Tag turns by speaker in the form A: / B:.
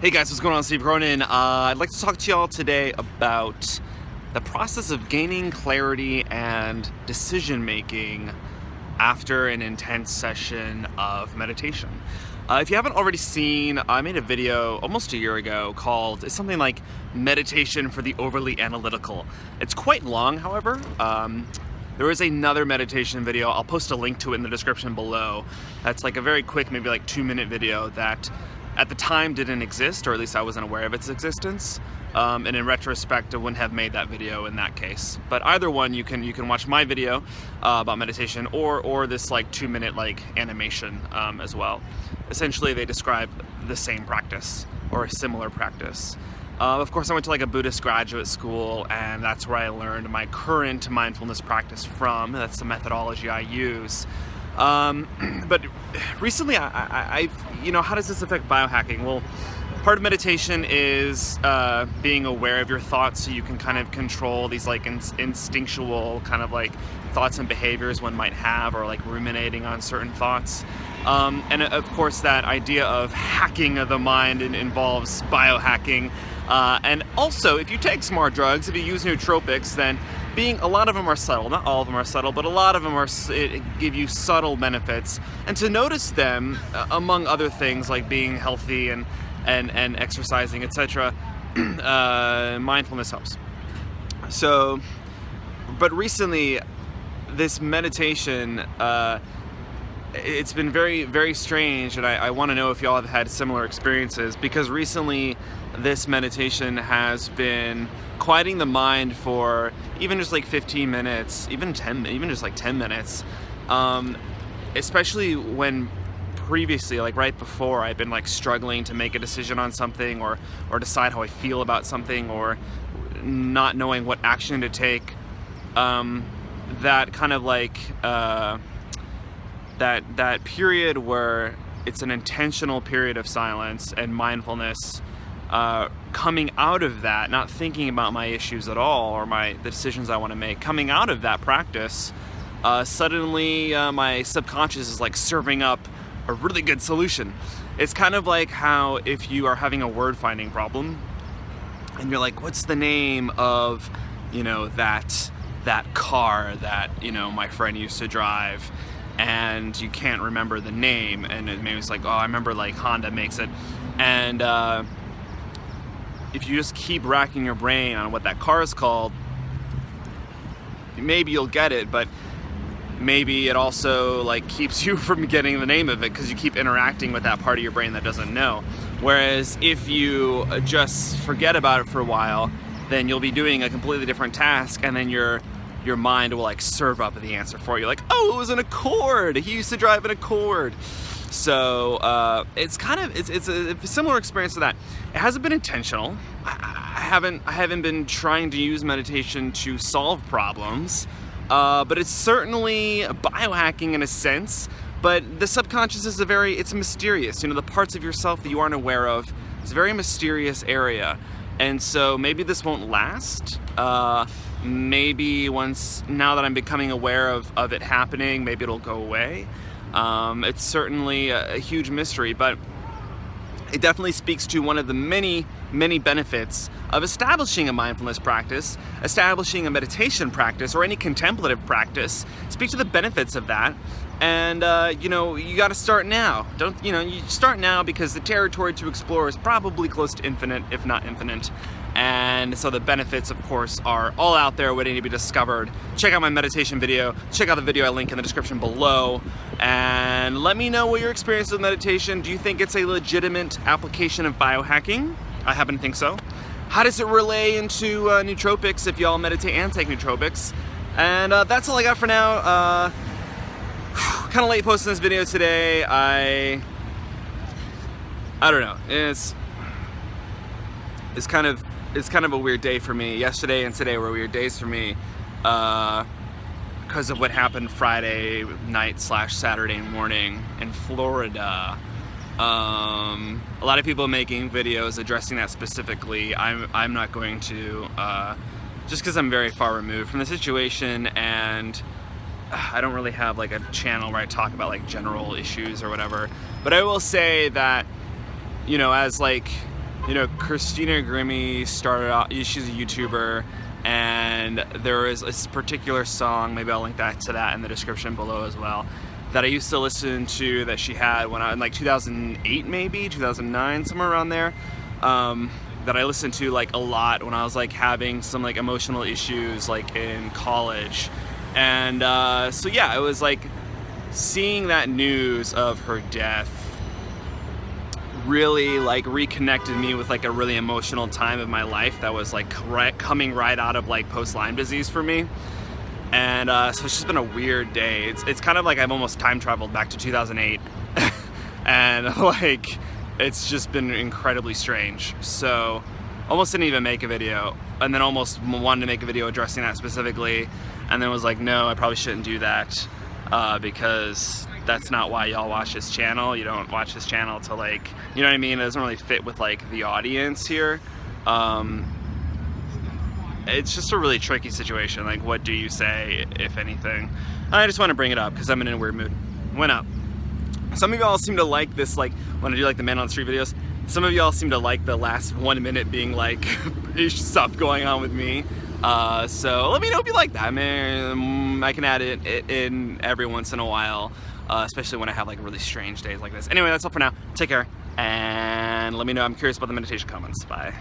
A: Hey guys, what's going on? Steve Cronin. I'd like to talk to y'all today about the process of gaining clarity and decision making after an intense session of meditation. If you haven't already seen, I made a video almost a year ago called, it's something like Meditation for the Overly Analytical. It's quite long, however. There is another meditation video. I'll post a link to it in the description below. That's like a very quick, maybe like 2-minute video that at the time didn't exist, or at least I wasn't aware of its existence. And in retrospect, I wouldn't have made that video in that case. But either one, you can watch my video about meditation or this like 2-minute like animation as well. Essentially, they describe the same practice or a similar practice. Of course, I went to like a Buddhist graduate school, and that's where I learned my current mindfulness practice from. That's the methodology I use. But recently, I've, how does this affect biohacking? Well, part of meditation is being aware of your thoughts, so you can kind of control these like instinctual kind of like thoughts and behaviors one might have, or like ruminating on certain thoughts. And of course, that idea of hacking of the mind involves biohacking. And also, if you take smart drugs, if you use nootropics, then a lot of them are subtle. Not all of them are subtle, but a lot of them give you subtle benefits. And to notice them, among other things like being healthy and exercising, etc., mindfulness helps. So, but recently, this meditation, it's been very, very strange, and I want to know if y'all have had similar experiences, because recently this meditation has been quieting the mind for even just like 15 minutes, even just like 10 minutes, especially when previously, like right before, I've been like struggling to make a decision on something or decide how I feel about something, or not knowing what action to take. That kind of like that period where it's an intentional period of silence and mindfulness, coming out of that, not thinking about my issues at all or the decisions I want to make, coming out of that practice, suddenly my subconscious is like serving up a really good solution. It's kind of like how if you are having a word finding problem and you're like, what's the name of that car that my friend used to drive, and you can't remember the name, and maybe it's like, oh, I remember like Honda makes it. And if you just keep racking your brain on what that car is called, maybe you'll get it, but maybe it also like keeps you from getting the name of it because you keep interacting with that part of your brain that doesn't know. Whereas if you just forget about it for a while, then you'll be doing a completely different task, and then your mind will like serve up the answer for you. Like, oh, it was an Accord. He used to drive an Accord. So it's a similar experience to that. It hasn't been intentional. I haven't been trying to use meditation to solve problems, but it's certainly biohacking in a sense. But the subconscious is it's mysterious. The parts of yourself that you aren't aware of. It's a very mysterious area. And so maybe this won't last. Maybe now that I'm becoming aware of it happening, maybe it'll go away. It's certainly a huge mystery, but it definitely speaks to one of the many, many benefits of establishing a mindfulness practice, establishing a meditation practice, or any contemplative practice. Speak to the benefits of that. And, you got to start now. You start now, because the territory to explore is probably close to infinite, if not infinite. And so the benefits, of course, are all out there waiting to be discovered. Check out my meditation video. Check out the video I link in the description below. And let me know what your experience with meditation. Do you think it's a legitimate application of biohacking? I happen to think so. How does it relay into nootropics if y'all meditate and take nootropics? And that's all I got for now. Kind of late posting this video today. I don't know. It's kind of a weird day for me. Yesterday and today were weird days for me because of what happened Friday night / Saturday morning in Florida. A lot of people making videos addressing that specifically. I'm not going to, just because I'm very far removed from the situation, and I don't really have like a channel where I talk about like general issues or whatever. But I will say that, as like you know, Christina Grimmie started out, she's a YouTuber, and there is this particular song, maybe I'll link that to that in the description below as well, that I used to listen to that she had when I in like 2008 maybe, 2009, somewhere around there, that I listened to like a lot when I was like having some like emotional issues like in college. And so yeah, it was like seeing that news of her death really like reconnected me with like a really emotional time of my life that was like coming right out of like post-Lyme disease for me. And so it's just been a weird day. It's kind of like I've almost time traveled back to 2008 and like it's just been incredibly strange. So almost didn't even make a video, and then almost wanted to make a video addressing that specifically, and then was like, no, I probably shouldn't do that because that's not why y'all watch this channel. You don't watch this channel to like, you know what I mean? It doesn't really fit with like the audience here. It's just a really tricky situation. Like, what do you say, if anything? I just want to bring it up because I'm in a weird mood. Went up. Some of y'all seem to like this, like when I do like the man on the street videos, some of y'all seem to like the last 1 minute being like stuff going on with me. So let me know if you like that, man. I can add it in every once in a while, especially when I have like really strange days like this. Anyway, that's all for now. Take care, and let me know. I'm curious about the meditation comments. Bye.